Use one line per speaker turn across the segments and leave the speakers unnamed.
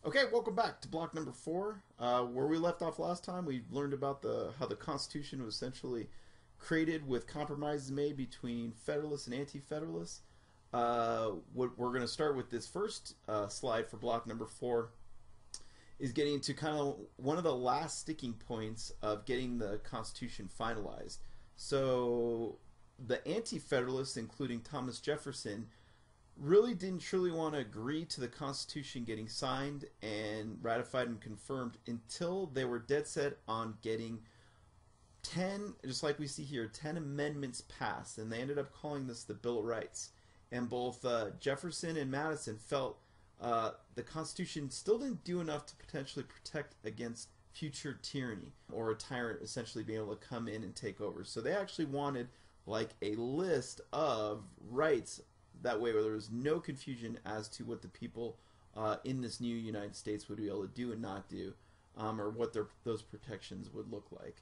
Okay, welcome back to block number 4. Where we left off last time, we learned about how the Constitution was essentially created with compromises made between Federalists and Anti-Federalists. What we're going to start with this first slide for block number 4 is getting to kind of one of the last sticking points of getting the Constitution finalized. So the Anti-Federalists, including Thomas Jefferson, really didn't truly want to agree to the Constitution getting signed and ratified and confirmed until they were dead set on getting 10, just like we see here, 10 amendments passed, and they ended up calling this the Bill of Rights. And both Jefferson and Madison felt the Constitution still didn't do enough to potentially protect against future tyranny or a tyrant essentially being able to come in and take over. So they actually wanted like a list of rights. That way where there was no confusion as to what the people in this new United States would be able to do and not do, or what those protections would look like.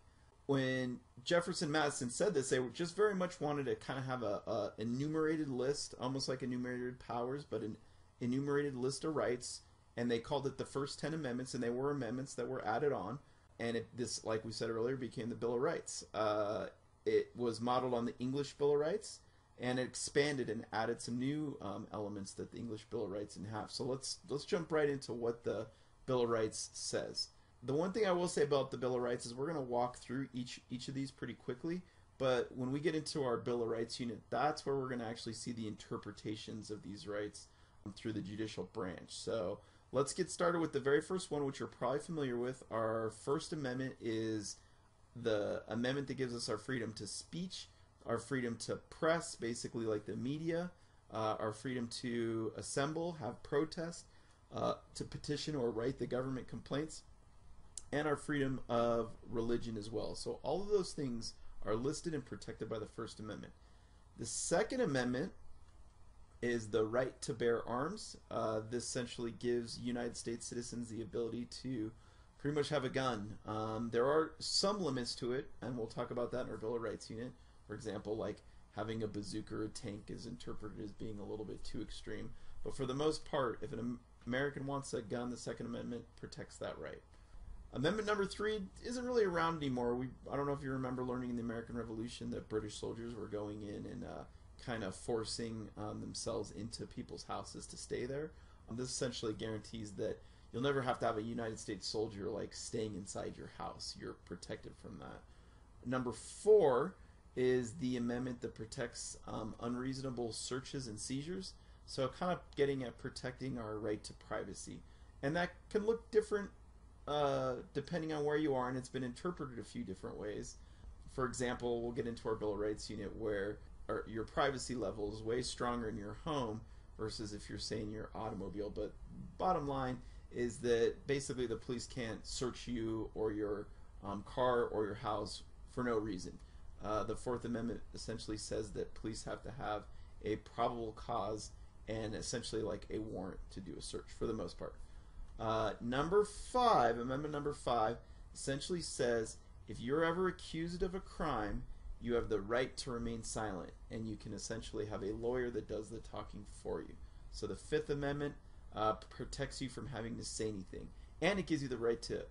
When Jefferson and Madison said this, they just very much wanted to kind of have a enumerated list, almost like enumerated powers, but an enumerated list of rights, and they called it the first 10 amendments, and they were amendments that were added on, and this, like we said earlier, became the Bill of Rights. It was modeled on the English Bill of Rights, and it expanded and added some new elements that the English Bill of Rights didn't have. So let's jump right into what the Bill of Rights says. The one thing I will say about the Bill of Rights is we're going to walk through each of these pretty quickly, but when we get into our Bill of Rights unit, that's where we're going to actually see the interpretations of these rights through the judicial branch. So let's get started with the very first one, which you're probably familiar with. Our First Amendment is the amendment that gives us our freedom to speech, our freedom to press, basically like the media, our freedom to assemble, have protest, to petition or write the government complaints, and our freedom of religion as well. So all of those things are listed and protected by the First Amendment. The Second Amendment is the right to bear arms. This essentially gives United States citizens the ability to pretty much have a gun. There are some limits to it, and we'll talk about that in our Bill of Rights unit. For example, like having a bazooka or a tank is interpreted as being a little bit too extreme. But for the most part, if an American wants a gun, the Second Amendment protects that right. Amendment number 3 isn't really around anymore. I don't know if you remember learning in the American Revolution that British soldiers were going in and kind of forcing themselves into people's houses to stay there. This essentially guarantees that you'll never have to have a United States soldier like staying inside your house. You're protected from that. Number 4 is the amendment that protects unreasonable searches and seizures. So kind of getting at protecting our right to privacy. And that can look different depending on where you are, and it's been interpreted a few different ways. For example, we'll get into our Bill of Rights unit where your privacy level is way stronger in your home versus if you're saying your automobile. But bottom line is that basically the police can't search you or your car or your house for no reason. The Fourth Amendment essentially says that police have to have a probable cause and essentially like a warrant to do a search for the most part. Number 5, Amendment number 5, essentially says if you're ever accused of a crime, you have the right to remain silent, and you can essentially have a lawyer that does the talking for you. So the Fifth Amendment protects you from having to say anything, and it gives you the right to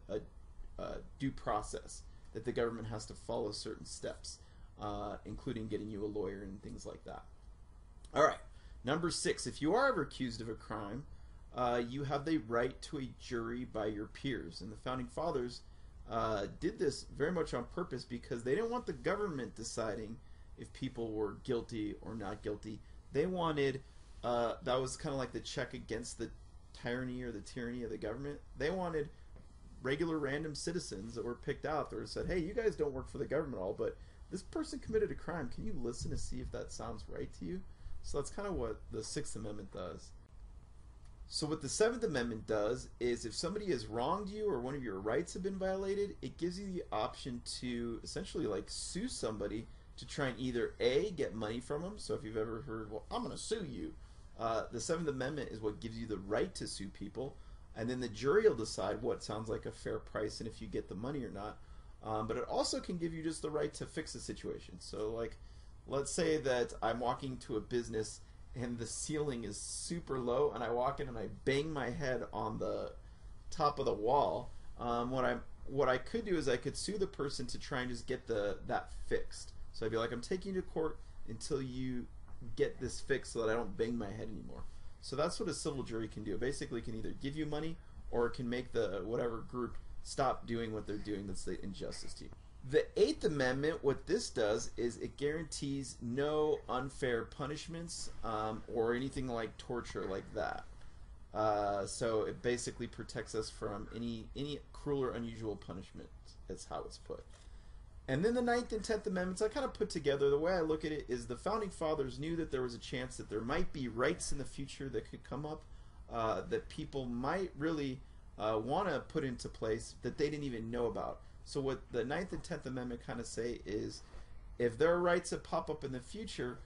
due process, that the government has to follow certain steps, including getting you a lawyer and things like that. All right, number 6, if you are ever accused of a crime, you have the right to a jury by your peers. And the Founding Fathers did this very much on purpose because they didn't want the government deciding if people were guilty or not guilty. They wanted, that was kind of like the check against the tyranny or the tyranny of the government. They wanted regular random citizens that were picked out that said, hey, you guys don't work for the government at all, but this person committed a crime. Can you listen to see if that sounds right to you? So that's kind of what the Sixth Amendment does. So what the Seventh Amendment does is if somebody has wronged you or one of your rights have been violated, it gives you the option to essentially like sue somebody to try and either A, get money from them. So if you've ever heard, well, I'm going to sue you, the Seventh Amendment is what gives you the right to sue people. And then the jury will decide what sounds like a fair price and if you get the money or not. But it also can give you just the right to fix the situation. So like, let's say that I'm walking to a business and the ceiling is super low and I walk in and I bang my head on the top of the wall, what I could do is I could sue the person to try and just get that fixed. So I'd be like, I'm taking you to court until you get this fixed so that I don't bang my head anymore. So that's what a civil jury can do. It basically can either give you money or it can make the whatever group stop doing what they're doing that's the injustice to you. The Eighth Amendment, what this does is it guarantees no unfair punishments or anything like torture like that. So it basically protects us from any cruel or unusual punishment, is how it's put. And then the Ninth and Tenth Amendments I kind of put together. The way I look at it is the Founding Fathers knew that there was a chance that there might be rights in the future that could come up that people might really want to put into place that they didn't even know about. So what the Ninth and Tenth Amendment kind of say is if there are rights that pop up in the future,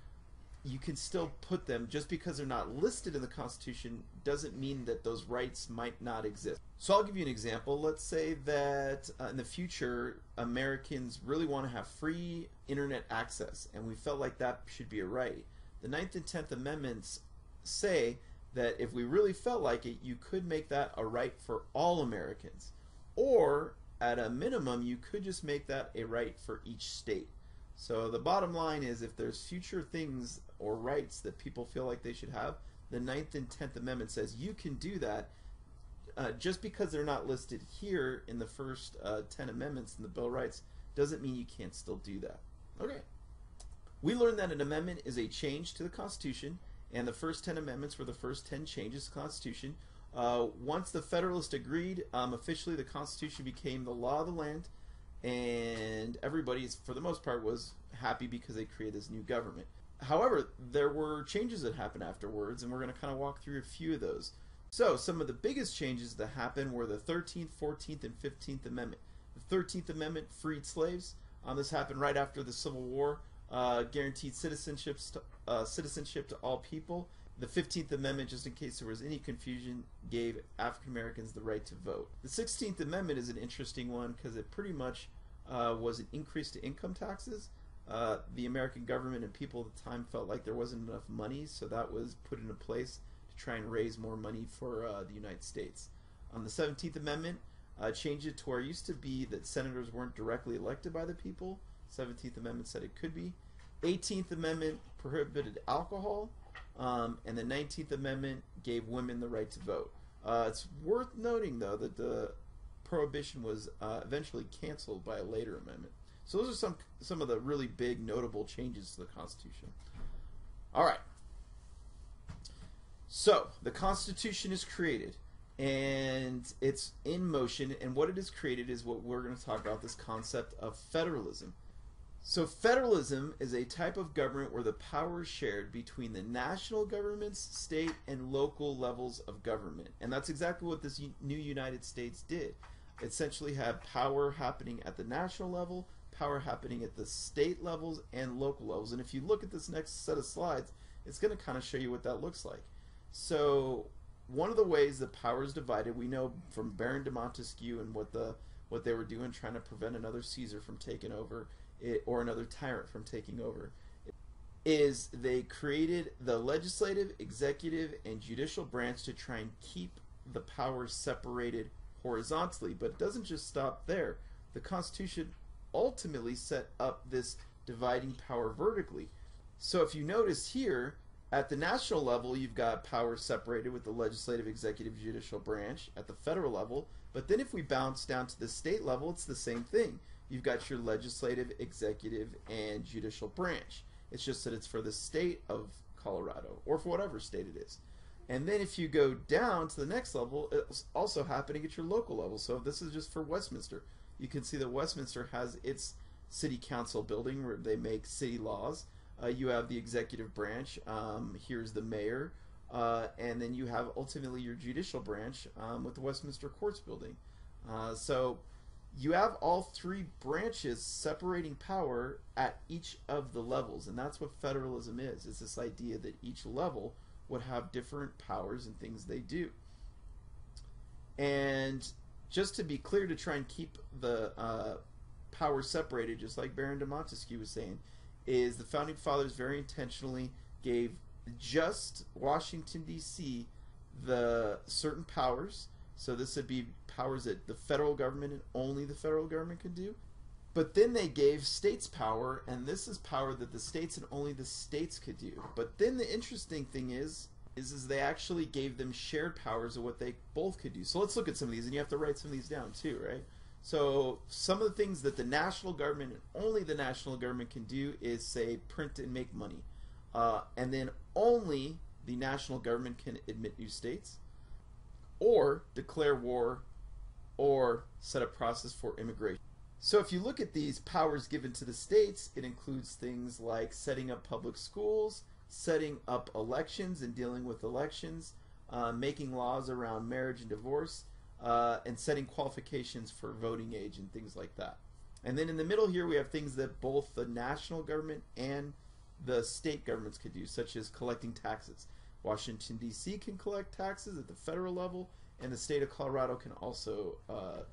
you can still put them. Just because they're not listed in the Constitution doesn't mean that those rights might not exist. So I'll give you an example. Let's say that in the future Americans really want to have free internet access and we felt like that should be a right. The Ninth and Tenth Amendments say that if we really felt like it, you could make that a right for all Americans, or at a minimum you could just make that a right for each state. So the bottom line is if there's future things or rights that people feel like they should have, the Ninth and Tenth Amendment says you can do that. Just because they're not listed here in the first 10 amendments in the Bill of Rights doesn't mean you can't still do that. Okay. We learned that an amendment is a change to the Constitution, and the first 10 amendments were the first 10 changes to the Constitution. Once the Federalists agreed, officially the Constitution became the law of the land, and everybody, for the most part, was happy because they created this new government. However, there were changes that happened afterwards, and we're going to kind of walk through a few of those. So, some of the biggest changes that happened were the 13th, 14th, and 15th Amendment. The 13th Amendment freed slaves. This happened right after the Civil War, guaranteed citizenship to all people. The 15th Amendment, just in case there was any confusion, gave African Americans the right to vote. The 16th Amendment is an interesting one because it pretty much was an increase to income taxes. The American government and people at the time felt like there wasn't enough money, so that was put into place to try and raise more money for the United States. On the 17th Amendment, changed it to where it used to be that senators weren't directly elected by the people. 17th Amendment said it could be. 18th Amendment prohibited alcohol. And the 19th Amendment gave women the right to vote. It's worth noting, though, that the prohibition was eventually canceled by a later amendment. So those are some of the really big, notable changes to the Constitution. All right. So the Constitution is created, and it's in motion, and what it has created is what we're going to talk about, this concept of federalism. So federalism is a type of government where the power is shared between the national governments, state, and local levels of government. And that's exactly what this new United States did. Essentially had power happening at the national level, power happening at the state levels, and local levels. And if you look at this next set of slides, it's going to kind of show you what that looks like. So one of the ways the power is divided, we know from Baron de Montesquieu and what they were doing, trying to prevent another Caesar from taking over, or another tyrant from taking over, is they created the legislative, executive, and judicial branch to try and keep the powers separated horizontally. But it doesn't just stop there. The Constitution ultimately set up this dividing power vertically. So if you notice here, at the national level, you've got power separated with the legislative, executive, judicial branch at the federal level. But then if we bounce down to the state level, it's the same thing. You've got your legislative, executive, and judicial branch. It's just that it's for the state of Colorado, or for whatever state it is. And then if you go down to the next level, it's also happening at your local level. So this is just for Westminster. You can see that Westminster has its city council building where they make city laws. You have the executive branch. Here's the mayor. And then you have ultimately your judicial branch with the Westminster Courts building. So you have all three branches separating power at each of the levels, and that's what federalism is. It's this idea that each level would have different powers and things they do. And just to be clear, to try and keep the power separated, just like Baron de Montesquieu was saying, is the Founding Fathers very intentionally gave just Washington, D.C. the certain powers. So this would be powers that the federal government and only the federal government can do. But then they gave states power, and this is power that the states and only the states could do. But then the interesting thing is they actually gave them shared powers of what they both could do. So let's look at some of these, and you have to write some of these down too, right? So some of the things that the national government and only the national government can do is, say, print and make money. And then only the national government can admit new states, or declare war, or set a process for immigration. So if you look at these powers given to the states, it includes things like setting up public schools, setting up elections and dealing with elections, making laws around marriage and divorce, and setting qualifications for voting age and things like that. And then in the middle here we have things that both the national government and the state governments could do, such as collecting taxes. Washington, D.C. can collect taxes at the federal level, and the state of Colorado can also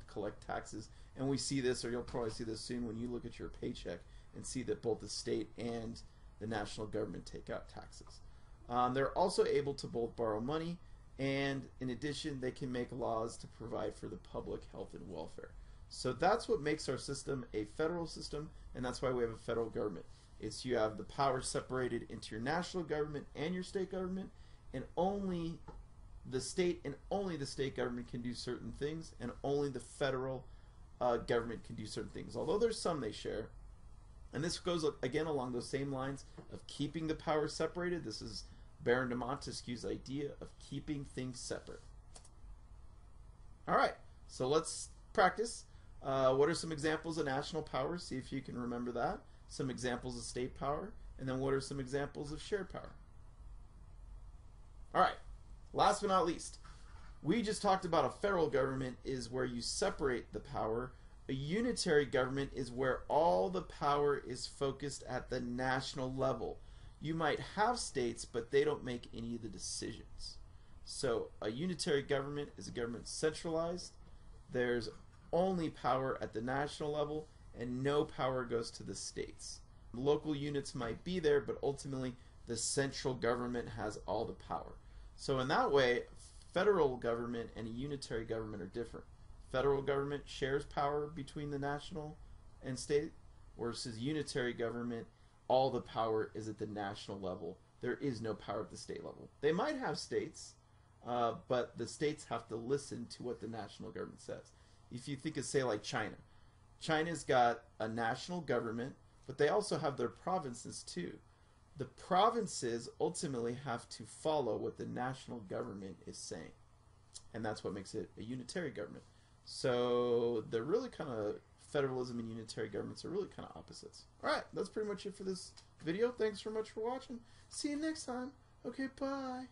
collect taxes. And we see this, or you'll probably see this soon when you look at your paycheck and see that both the state and the national government take out taxes. They're also able to both borrow money, and in addition they can make laws to provide for the public health and welfare. So that's what makes our system a federal system, and that's why we have a federal government. It's you have the power separated into your national government and your state government, and only the state and only the state government can do certain things, and only the federal government can do certain things, although there's some they share. And this goes again along those same lines of keeping the power separated. This is Baron de Montesquieu's idea of keeping things separate. Alright, so let's practice. What are some examples of national power? See if you can remember that. Some examples of state power, and then what are some examples of shared power? Alright, last but not least, we just talked about a federal government is where you separate the power. A unitary government is where all the power is focused at the national level. You might have states, but they don't make any of the decisions. So a unitary government is a government centralized. There's only power at the national level, and no power goes to the states. Local units might be there, but ultimately the central government has all the power. So in that way, federal government and a unitary government are different. Federal government shares power between the national and state, versus unitary government, all the power is at the national level. There is no power at the state level. They might have states, but the states have to listen to what the national government says. If you think of, say, like China. China's got a national government, but they also have their provinces too. The provinces ultimately have to follow what the national government is saying. And that's what makes it a unitary government. So they're really kind of, federalism and unitary governments are really kind of opposites. Alright, that's pretty much it for this video. Thanks so much for watching. See you next time. Okay, bye.